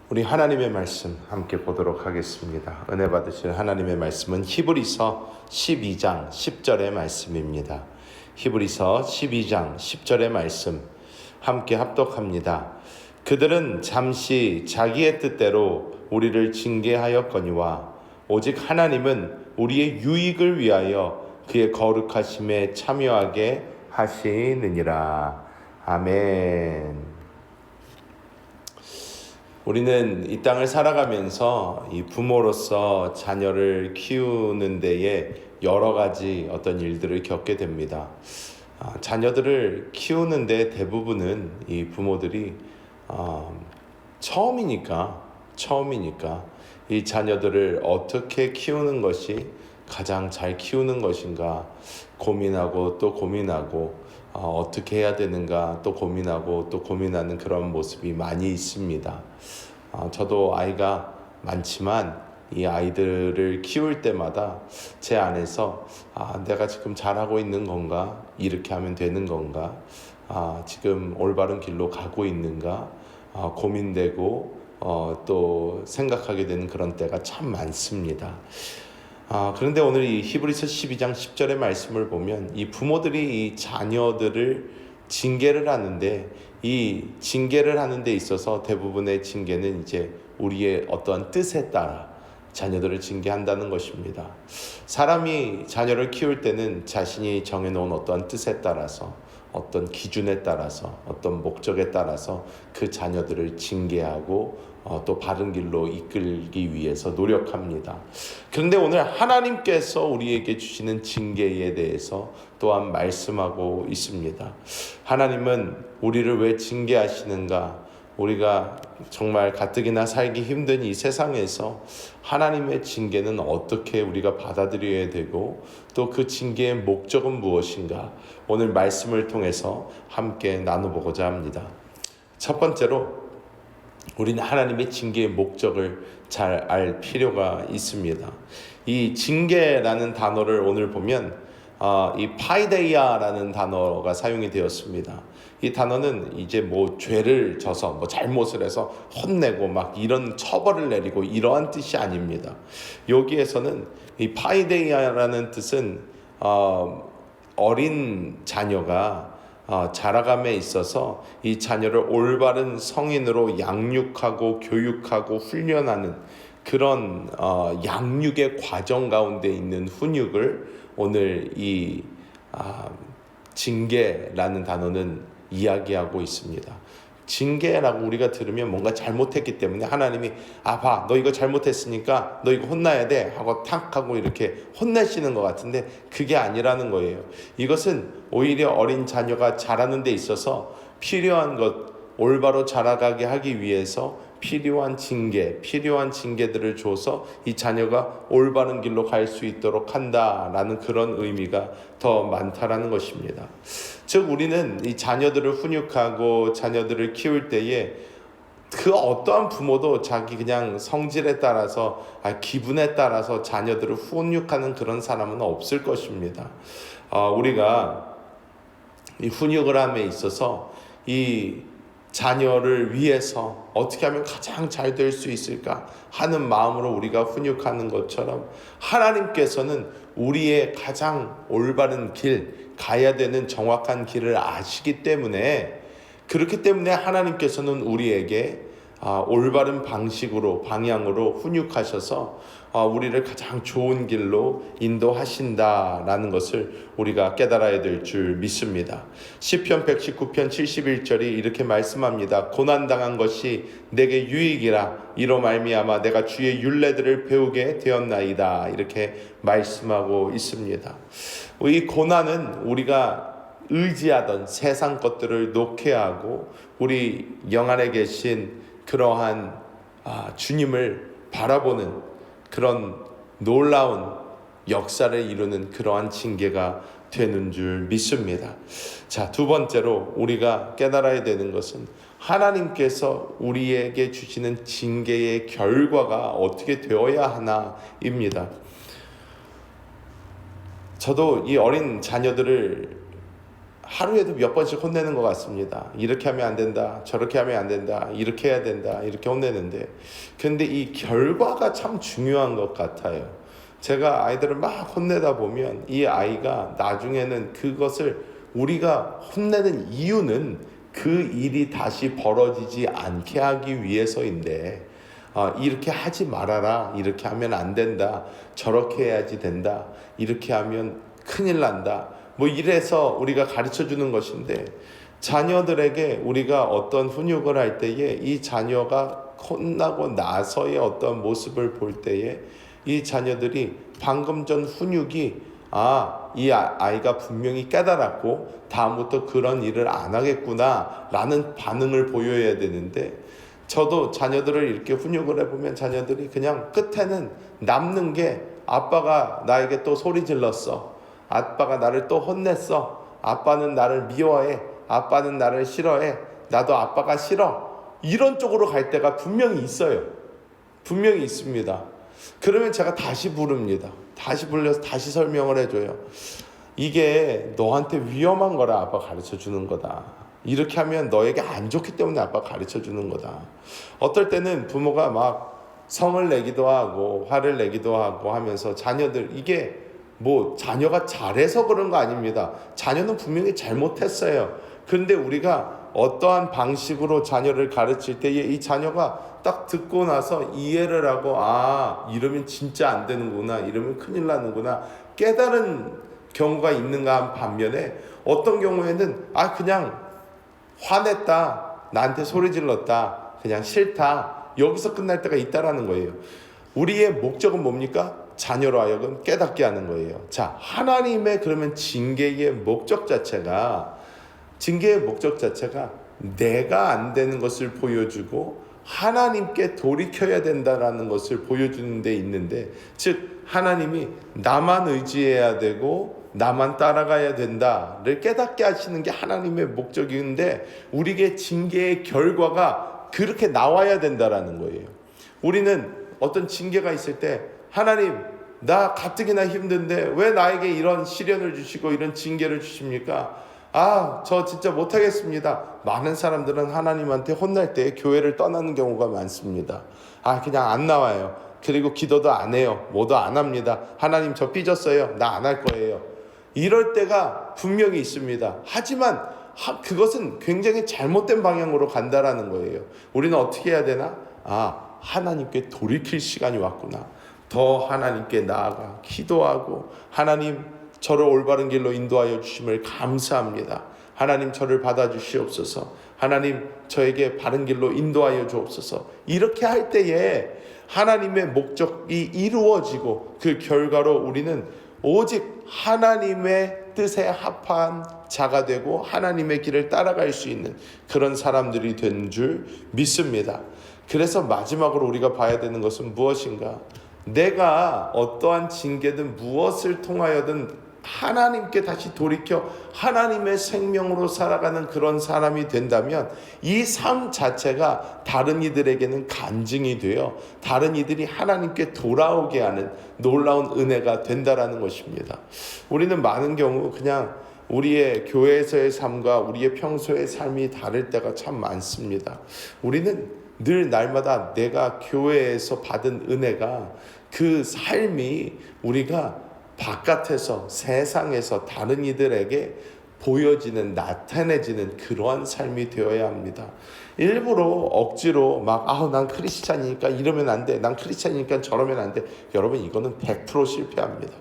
우리 하나님의 말씀 함께 보도록 하겠습니다. 은혜 받으실 하나님의 말씀은 히브리서 12장 10절의 말씀입니다. 히브리서 12장 10절의 말씀 함께 합독합니다. 그들은 잠시 자기의 뜻대로 우리를 징계하였거니와 오직 하나님은 우리의 유익을 위하여 그의 거룩하심에 참여하게 하시느니라. 아멘. 우리는 이 땅을 살아가면서 이 부모로서 자녀를 키우는 데에 여러 가지 어떤 일들을 겪게 됩니다. 자녀들을 키우는데 대부분은 이 부모들이 처음이니까 이 자녀들을 어떻게 키우는 것이 가장 잘 키우는 것인가 고민하고 또 고민하고 어떻게 해야 되는가 또 고민하고 또 고민하는 그런 모습이 많이 있습니다. 저도 아이가 많지만 이 아이들을 키울 때마다 제 안에서 내가 지금 잘하고 있는 건가, 이렇게 하면 되는 건가, 지금 올바른 길로 가고 있는가 고민되고 또 생각하게 되는 그런 때가 참 많습니다. 그런데 오늘 이 히브리서 12장 10절의 말씀을 보면 이 부모들이 이 자녀들을 징계를 하는데 이 징계를 하는 데 있어서 대부분의 징계는 이제 우리의 어떠한 뜻에 따라 자녀들을 징계한다는 것입니다. 사람이 자녀를 키울 때는 자신이 정해놓은 어떠한 뜻에 따라서 어떤 기준에 따라서 어떤 목적에 따라서 그 자녀들을 징계하고 또 바른 길로 이끌기 위해서 노력합니다. 그런데 오늘 하나님께서 우리에게 주시는 징계에 대해서 또한 말씀하고 있습니다. 하나님은 우리를 왜 징계하시는가? 우리가 정말 가뜩이나 살기 힘든 이 세상에서 하나님의 징계는 어떻게 우리가 받아들여야 되고 또 그 징계의 목적은 무엇인가? 오늘 말씀을 통해서 함께 나눠보고자 합니다. 첫 번째로 우리는 하나님의 징계의 목적을 잘 알 필요가 있습니다. 이 징계라는 단어를 오늘 보면 이 파이데이아라는 단어가 사용이 되었습니다. 이 단어는 이제 뭐 죄를 져서 뭐 잘못을 해서 혼내고 막 이런 처벌을 내리고 이러한 뜻이 아닙니다. 여기에서는 이 파이데이아라는 뜻은 어린 자녀가 자라감에 있어서 이 자녀를 올바른 성인으로 양육하고 교육하고 훈련하는 그런 양육의 과정 가운데 있는 훈육을 오늘 이 징계라는 단어는 이야기하고 있습니다. 징계라고 우리가 들으면 뭔가 잘못했기 때문에 하나님이 봐, 너 이거 잘못했으니까 너 이거 혼나야 돼 하고 탁 하고 이렇게 혼내시는 것 같은데 그게 아니라는 거예요. 이것은 오히려 어린 자녀가 자라는 데 있어서 필요한 것, 올바로 자라가게 하기 위해서 필요한 징계들을 줘서 이 자녀가 올바른 길로 갈 수 있도록 한다라는 그런 의미가 더 많다라는 것입니다. 즉 우리는 이 자녀들을 훈육하고 자녀들을 키울 때에 그 어떠한 부모도 자기 그냥 성질에 따라서 기분에 따라서 자녀들을 훈육하는 그런 사람은 없을 것입니다. 우리가 이 훈육을 함에 있어서 이 자녀를 위해서 어떻게 하면 가장 잘 될 수 있을까 하는 마음으로 우리가 훈육하는 것처럼 하나님께서는 우리의 가장 올바른 길, 가야 되는 정확한 길을 아시기 때문에 그렇기 때문에 하나님께서는 우리에게 올바른 방향으로 훈육하셔서 우리를 가장 좋은 길로 인도하신다라는 것을 우리가 깨달아야 될 줄 믿습니다. 시편 119편 71절이 이렇게 말씀합니다. 고난당한 것이 내게 유익이라 이로 말미암아 내가 주의 율례들을 배우게 되었나이다. 이렇게 말씀하고 있습니다. 이 고난은 우리가 의지하던 세상 것들을 놓게 하고 우리 영 안에 계신 그러한 주님을 바라보는 그런 놀라운 역사를 이루는 그러한 징계가 되는 줄 믿습니다. 자, 두 번째로 우리가 깨달아야 되는 것은 하나님께서 우리에게 주시는 징계의 결과가 어떻게 되어야 하나입니다. 저도 이 어린 자녀들을 하루에도 몇 번씩 혼내는 것 같습니다. 이렇게 하면 안 된다, 저렇게 하면 안 된다, 이렇게 해야 된다, 이렇게 혼내는데, 근데 이 결과가 참 중요한 것 같아요. 제가 아이들을 막 혼내다 보면 이 아이가 나중에는 그것을, 우리가 혼내는 이유는 그 일이 다시 벌어지지 않게 하기 위해서인데, 이렇게 하지 말아라, 이렇게 하면 안 된다, 저렇게 해야지 된다, 이렇게 하면 큰일 난다, 뭐 이래서 우리가 가르쳐 주는 것인데, 자녀들에게 우리가 어떤 훈육을 할 때에 이 자녀가 혼나고 나서의 어떤 모습을 볼 때에 이 자녀들이 방금 전 훈육이, 이 아이가 분명히 깨달았고 다음부터 그런 일을 안 하겠구나 라는 반응을 보여야 되는데, 저도 자녀들을 이렇게 훈육을 해보면 자녀들이 그냥 끝에는 남는 게, 아빠가 나에게 또 소리 질렀어, 아빠가 나를 또 혼냈어, 아빠는 나를 미워해, 아빠는 나를 싫어해, 나도 아빠가 싫어, 이런 쪽으로 갈 때가 분명히 있어요. 분명히 있습니다. 그러면 제가 다시 부릅니다. 다시 불려서 다시 설명을 해줘요. 이게 너한테 위험한 거라 아빠 가르쳐 주는 거다. 이렇게 하면 너에게 안 좋기 때문에 아빠 가르쳐 주는 거다. 어떨 때는 부모가 막 성을 내기도 하고 화를 내기도 하고 하면서, 자녀들, 이게 뭐 자녀가 잘해서 그런 거 아닙니다. 자녀는 분명히 잘못했어요. 그런데 우리가 어떠한 방식으로 자녀를 가르칠 때에 이 자녀가 딱 듣고 나서 이해를 하고, 이러면 진짜 안 되는구나, 이러면 큰일 나는구나, 깨달은 경우가 있는가 한 반면에, 어떤 경우에는 그냥 화냈다, 나한테 소리 질렀다, 그냥 싫다, 여기서 끝날 때가 있다라는 거예요. 우리의 목적은 뭡니까? 자녀로 하여금 깨닫게 하는 거예요. 자, 하나님의 그러면 징계의 목적 자체가 내가 안 되는 것을 보여주고 하나님께 돌이켜야 된다라는 것을 보여주는 데 있는데, 즉 하나님이 나만 의지해야 되고 나만 따라가야 된다를 깨닫게 하시는 게 하나님의 목적인데, 우리에게 징계의 결과가 그렇게 나와야 된다라는 거예요. 우리는 어떤 징계가 있을 때, 하나님, 나 가뜩이나 힘든데 왜 나에게 이런 시련을 주시고 이런 징계를 주십니까? 저 진짜 못하겠습니다. 많은 사람들은 하나님한테 혼날 때 교회를 떠나는 경우가 많습니다. 그냥 안 나와요. 그리고 기도도 안 해요. 뭐도 안 합니다. 하나님, 저 삐졌어요. 나 안 할 거예요. 이럴 때가 분명히 있습니다. 하지만 그것은 굉장히 잘못된 방향으로 간다라는 거예요. 우리는 어떻게 해야 되나? 하나님께 돌이킬 시간이 왔구나. 더 하나님께 나아가 기도하고, 하나님, 저를 올바른 길로 인도하여 주심을 감사합니다. 하나님, 저를 받아주시옵소서. 하나님, 저에게 바른 길로 인도하여 주옵소서. 이렇게 할 때에 하나님의 목적이 이루어지고, 그 결과로 우리는 오직 하나님의 뜻에 합한 자가 되고 하나님의 길을 따라갈 수 있는 그런 사람들이 된 줄 믿습니다. 그래서 마지막으로 우리가 봐야 되는 것은 무엇인가? 내가 어떠한 징계든 무엇을 통하여든 하나님께 다시 돌이켜 하나님의 생명으로 살아가는 그런 사람이 된다면, 이 삶 자체가 다른 이들에게는 간증이 되어 다른 이들이 하나님께 돌아오게 하는 놀라운 은혜가 된다라는 것입니다. 우리는 많은 경우 그냥 우리의 교회에서의 삶과 우리의 평소의 삶이 다를 때가 참 많습니다. 우리는 늘 날마다 내가 교회에서 받은 은혜가, 그 삶이 우리가 바깥에서, 세상에서 다른 이들에게 보여지는, 나타내지는 그러한 삶이 되어야 합니다. 일부러 억지로 난 크리스찬이니까 이러면 안 돼, 난 크리스찬이니까 저러면 안 돼. 여러분, 이거는 100% 실패합니다.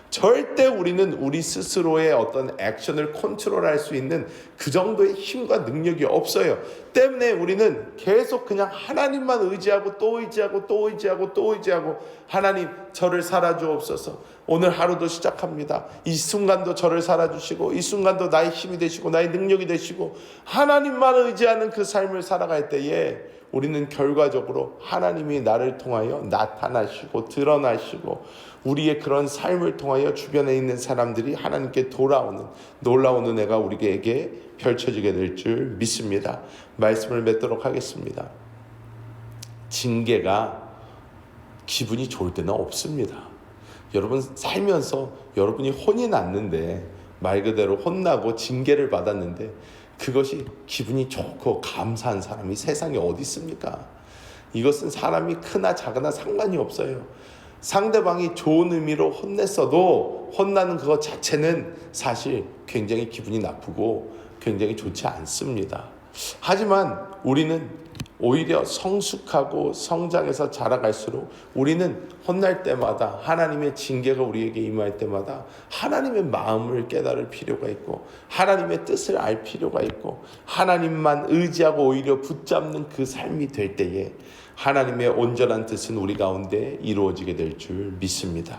절대 우리는 우리 스스로의 어떤 액션을 컨트롤할 수 있는 그 정도의 힘과 능력이 없어요. 때문에 우리는 계속 그냥 하나님만 의지하고 또 의지하고 또 의지하고 또 의지하고, 하나님, 저를 살아주옵소서. 오늘 하루도 시작합니다. 이 순간도 저를 살아주시고, 이 순간도 나의 힘이 되시고 나의 능력이 되시고, 하나님만 의지하는 그 삶을 살아갈 때에 우리는 결과적으로 하나님이 나를 통하여 나타나시고 드러나시고, 우리의 그런 삶을 통하여 주변에 있는 사람들이 하나님께 돌아오는 놀라운 은혜가 우리에게 펼쳐지게 될 줄 믿습니다. 말씀을 맺도록 하겠습니다. 징계가 기분이 좋을 때는 없습니다. 여러분, 살면서 여러분이 혼이 났는데 말 그대로 혼나고 징계를 받았는데 그것이 기분이 좋고 감사한 사람이 세상에 어디 있습니까? 이것은 사람이 크나 작으나 상관이 없어요. 상대방이 좋은 의미로 혼냈어도 혼나는 그것 자체는 사실 굉장히 기분이 나쁘고 굉장히 좋지 않습니다. 하지만 우리는 오히려 성숙하고 성장해서 자라갈수록 우리는 혼날 때마다 하나님의 징계가 우리에게 임할 때마다 하나님의 마음을 깨달을 필요가 있고 하나님의 뜻을 알 필요가 있고 하나님만 의지하고 오히려 붙잡는 그 삶이 될 때에 하나님의 온전한 뜻은 우리 가운데 이루어지게 될 줄 믿습니다.